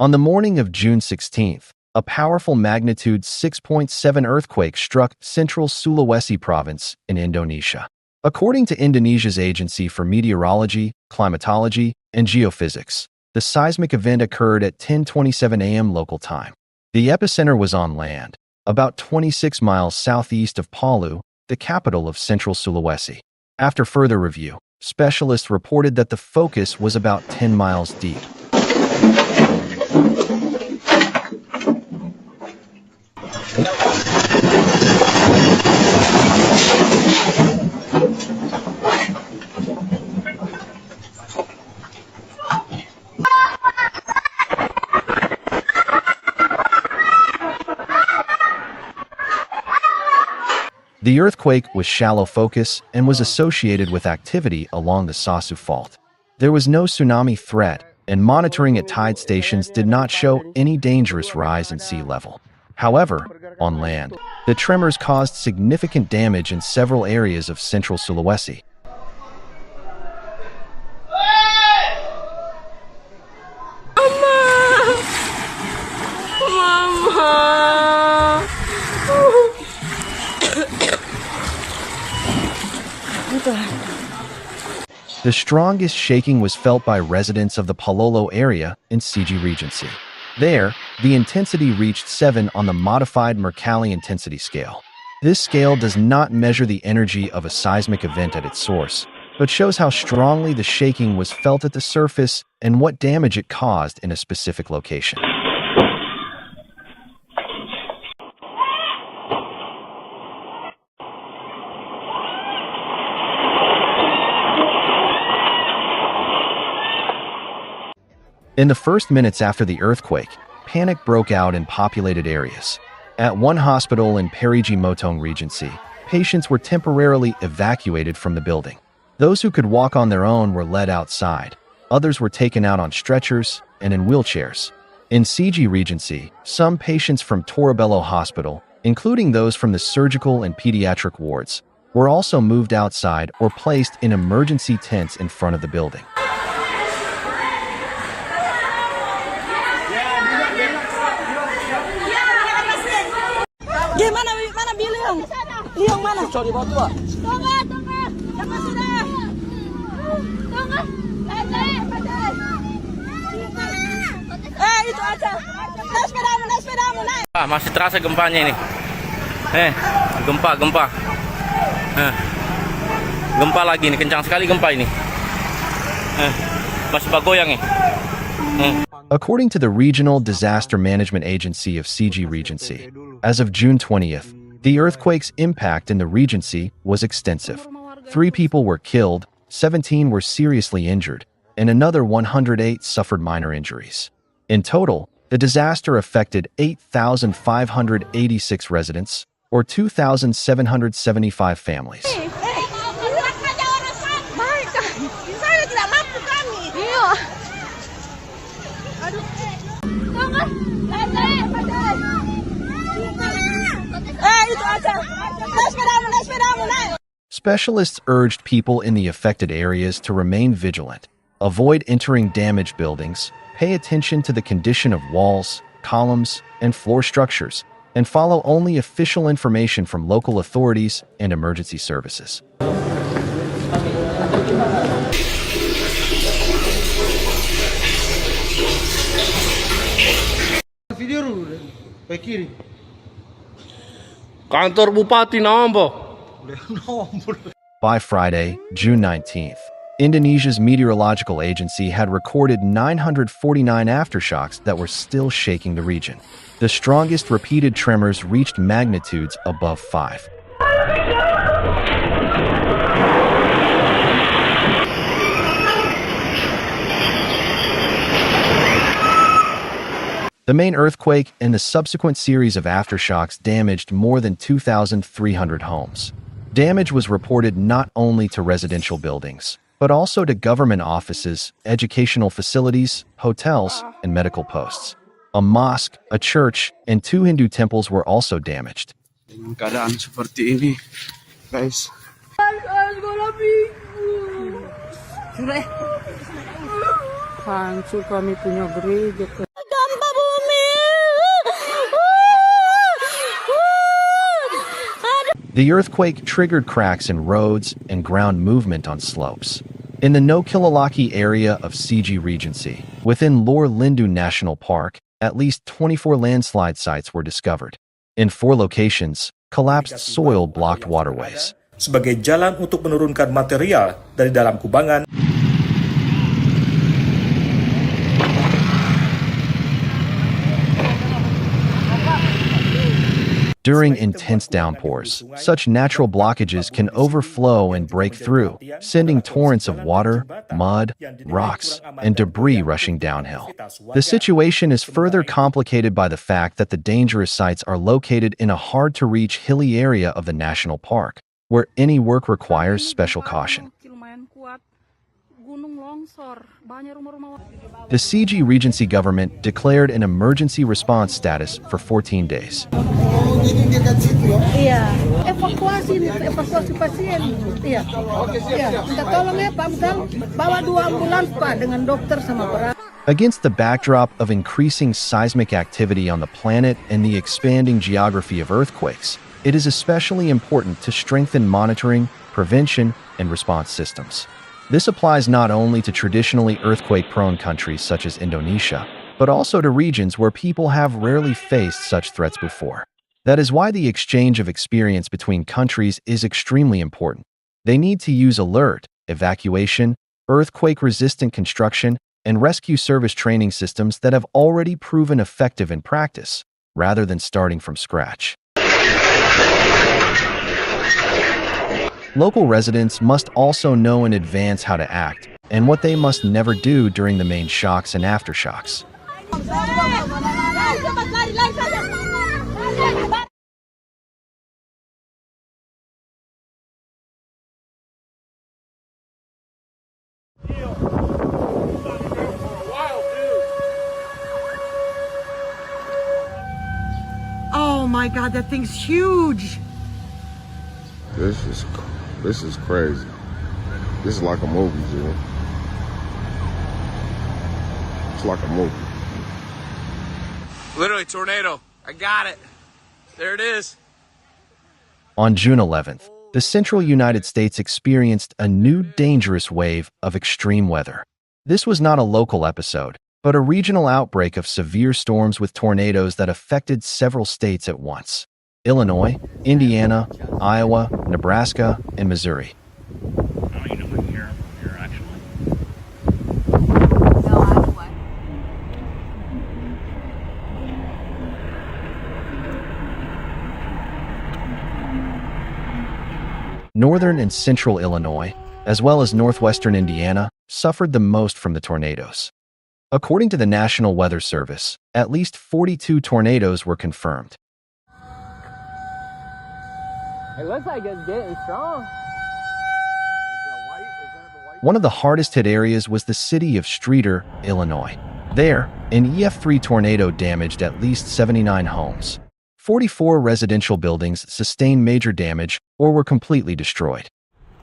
On the morning of June 16th, a powerful magnitude 6.7 earthquake struck Central Sulawesi province in Indonesia. According to Indonesia's Agency for Meteorology, Climatology, and Geophysics, the seismic event occurred at 10:27 a.m. local time. The epicenter was on land, about 26 miles southeast of Palu, the capital of Central Sulawesi. After further review, specialists reported that the focus was about 10 miles deep. The earthquake was shallow focus and was associated with activity along the Sausu Fault. There was no tsunami threat, and monitoring at tide stations did not show any dangerous rise in sea level. However, on land, the tremors caused significant damage in several areas of Central Sulawesi. The strongest shaking was felt by residents of the Palu area in 6.7 Regency. There, the intensity reached 7 on the modified Mercalli intensity scale. This scale does not measure the energy of a seismic event at its source, but shows how strongly the shaking was felt at the surface and what damage it caused in a specific location. In the first minutes after the earthquake, panic broke out in populated areas. At one hospital in Parigi Motong Regency, patients were temporarily evacuated from the building. Those who could walk on their own were led outside. Others were taken out on stretchers and in wheelchairs. In 6.7 Regency, some patients from Torabello Hospital, including those from the surgical and pediatric wards, were also moved outside or placed in emergency tents in front of the building. Mana bilang? Liang mana? Sorry bawa tua. Tunggu. Jangan sudah. Tunggu. Itu aja. Naik sepedamu, naik. Masih terasa gempanya ini. Gempa. Gempa lagi ini, kencang sekali gempa ini. Masih bergoyang nih. According to the Regional Disaster Management Agency of 6.7 Regency, as of June 20th, the earthquake's impact in the Regency was extensive. 3 people were killed, 17 were seriously injured, and another 108 suffered minor injuries. In total, the disaster affected 8,586 residents, or 2,775 families. Specialists urged people in the affected areas to remain vigilant, avoid entering damaged buildings, pay attention to the condition of walls, columns, and floor structures, and follow only official information from local authorities and emergency services. Kantor Bupati nombor. By Friday, June 19th, Indonesia's meteorological agency had recorded 949 aftershocks that were still shaking the region. The strongest repeated tremors reached magnitudes above 5. The main earthquake and the subsequent series of aftershocks damaged more than 2,300 homes. Damage was reported not only to residential buildings, but also to government offices, educational facilities, hotels, and medical posts. A mosque, a church, and 2 Hindu temples were also damaged. Dengan keadaan seperti ini, guys. Hancur kami punya gereja. The earthquake triggered cracks in roads and ground movement on slopes. In the No-Kilauea area of CG Regency, within Lor Lindu National Park, at least 24 landslide sites were discovered. In 4 locations, collapsed soil blocked waterways. Sebagai jalan untuk menurunkan material dari dalam kubangan. During intense downpours, such natural blockages can overflow and break through, sending torrents of water, mud, rocks, and debris rushing downhill. The situation is further complicated by the fact that the dangerous sites are located in a hard-to-reach hilly area of the national park, where any work requires special caution. The CG Regency government declared an emergency response status for 14 days. Iya, evakuasi pasien. Iya. Minta tolong ya Pak Betul, bawa 2 ambulans Pak dengan dokter sama berat. Against the backdrop of increasing seismic activity on the planet and the expanding geography of earthquakes, it is especially important to strengthen monitoring, prevention, and response systems. This applies not only to traditionally earthquake-prone countries such as Indonesia, but also to regions where people have rarely faced such threats before. That is why the exchange of experience between countries is extremely important. They need to use alert, evacuation, earthquake-resistant construction, and rescue service training systems that have already proven effective in practice, rather than starting from scratch. Local residents must also know in advance how to act and what they must never do during the main shocks and aftershocks. Oh my God, that thing's huge. This is crazy. This is like a movie, dude. It's like a movie. Literally, tornado. I got it. There it is. On June 11th, the central United States experienced a new dangerous wave of extreme weather. This was not a local episode, but a regional outbreak of severe storms with tornadoes that affected several states at once: Illinois, Indiana, Iowa, Nebraska, and Missouri. I don't even know if I can hear him from here, actually. No, I have what? Northern and central Illinois, as well as northwestern Indiana, suffered the most from the tornadoes. According to the National Weather Service, at least 42 tornadoes were confirmed. It looks like it's getting strong. One of the hardest hit areas was the city of Streator, Illinois. There, an EF3 tornado damaged at least 79 homes. 44 residential buildings sustained major damage or were completely destroyed.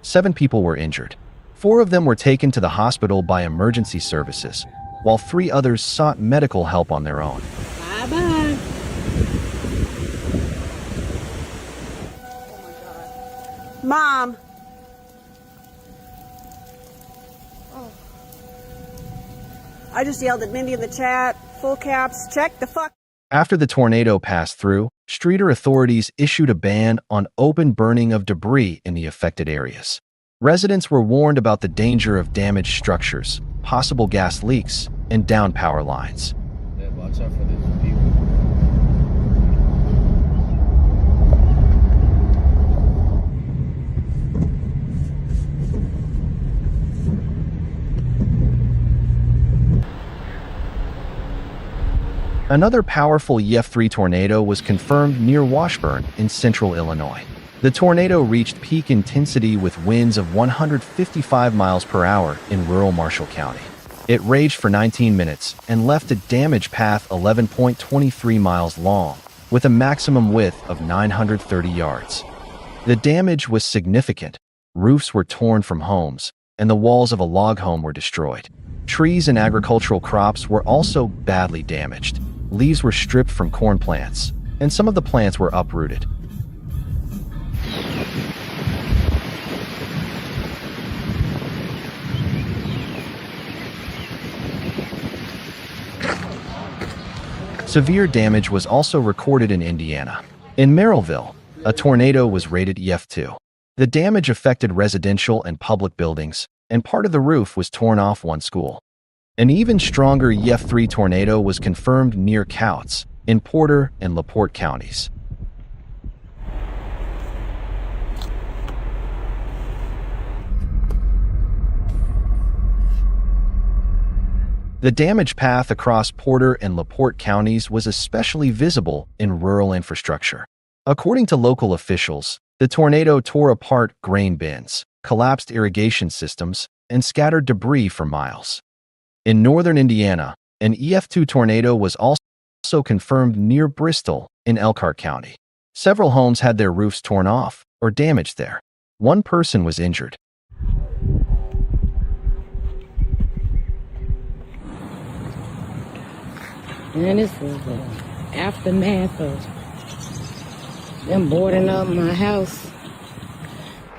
7 people were injured. 4 of them were taken to the hospital by emergency services, while 3 others sought medical help on their own. Bye-bye. Mom. Oh. I just yelled at Mindy in the chat. Full caps. Check the fuck. After the tornado passed through, Streator authorities issued a ban on open burning of debris in the affected areas. Residents were warned about the danger of damaged structures, possible gas leaks, and downed power lines. Yeah, watch out for these people. Another powerful EF3 tornado was confirmed near Washburn in central Illinois. The tornado reached peak intensity with winds of 155 miles per hour in rural Marshall County. It raged for 19 minutes and left a damage path 11.23 miles long, with a maximum width of 930 yards. The damage was significant. Roofs were torn from homes, and the walls of a log home were destroyed. Trees and agricultural crops were also badly damaged. Leaves were stripped from corn plants, and some of the plants were uprooted. Severe damage was also recorded in Indiana. In Merrillville, a tornado was rated EF2. The damage affected residential and public buildings, and part of the roof was torn off one school. An even stronger EF3 tornado was confirmed near Couts, in Porter and LaPorte counties. The damage path across Porter and LaPorte counties was especially visible in rural infrastructure. According to local officials, the tornado tore apart grain bins, collapsed irrigation systems, and scattered debris for miles. In northern Indiana, an EF2 tornado was also confirmed near Bristol in Elkhart County. Several homes had their roofs torn off or damaged there. One person was injured. And this is the aftermath of them boarding up my house.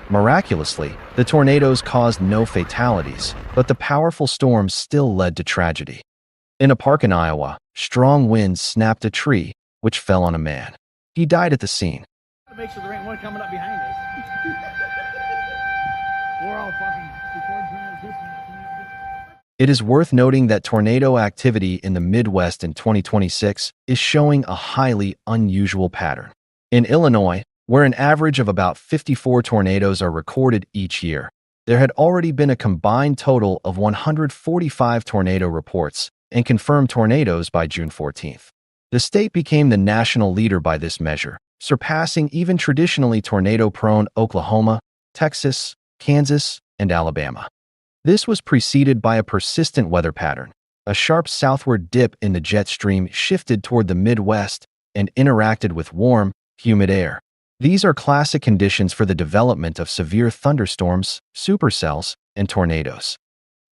Miraculously, the tornadoes caused no fatalities, but the powerful storms still led to tragedy. In a park in Iowa, strong winds snapped a tree, which fell on a man. He died at the scene. Make sure there ain't one coming up behind us. We're all fucking recording transition. It is worth noting that tornado activity in the Midwest in 2026 is showing a highly unusual pattern. In Illinois, where an average of about 54 tornadoes are recorded each year, there had already been a combined total of 145 tornado reports and confirmed tornadoes by June 14th. The state became the national leader by this measure, surpassing even traditionally tornado-prone Oklahoma, Texas, Kansas, and Alabama. This was preceded by a persistent weather pattern. A sharp southward dip in the jet stream shifted toward the Midwest and interacted with warm, humid air. These are classic conditions for the development of severe thunderstorms, supercells, and tornadoes.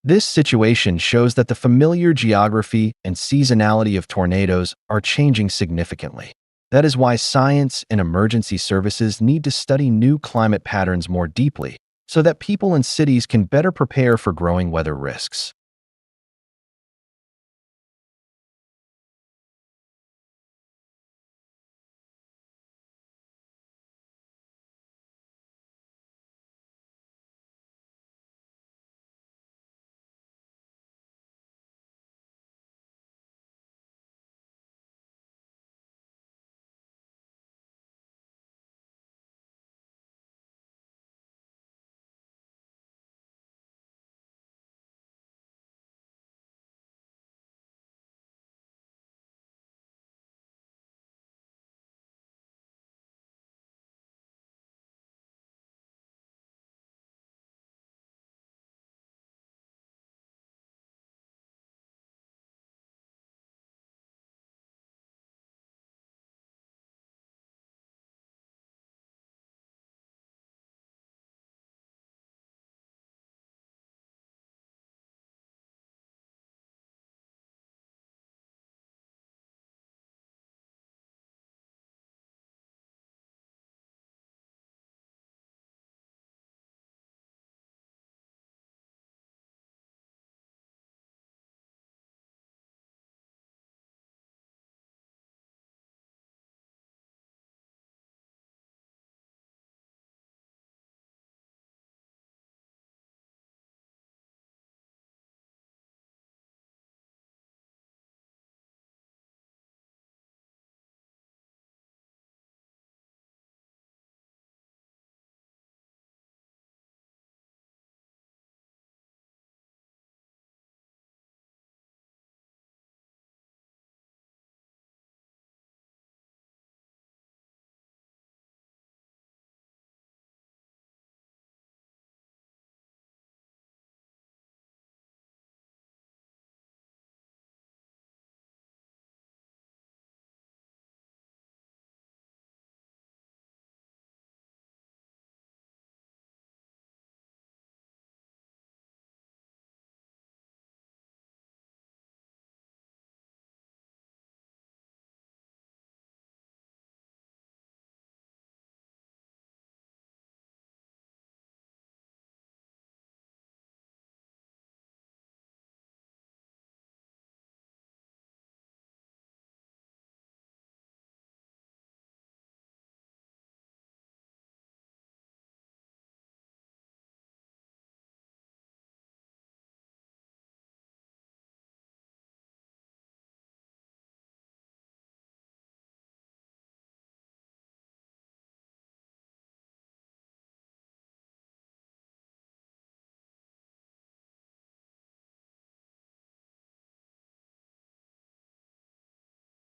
This situation shows that the familiar geography and seasonality of tornadoes are changing significantly. That is why science and emergency services need to study new climate patterns more deeply, so that people and cities can better prepare for growing weather risks.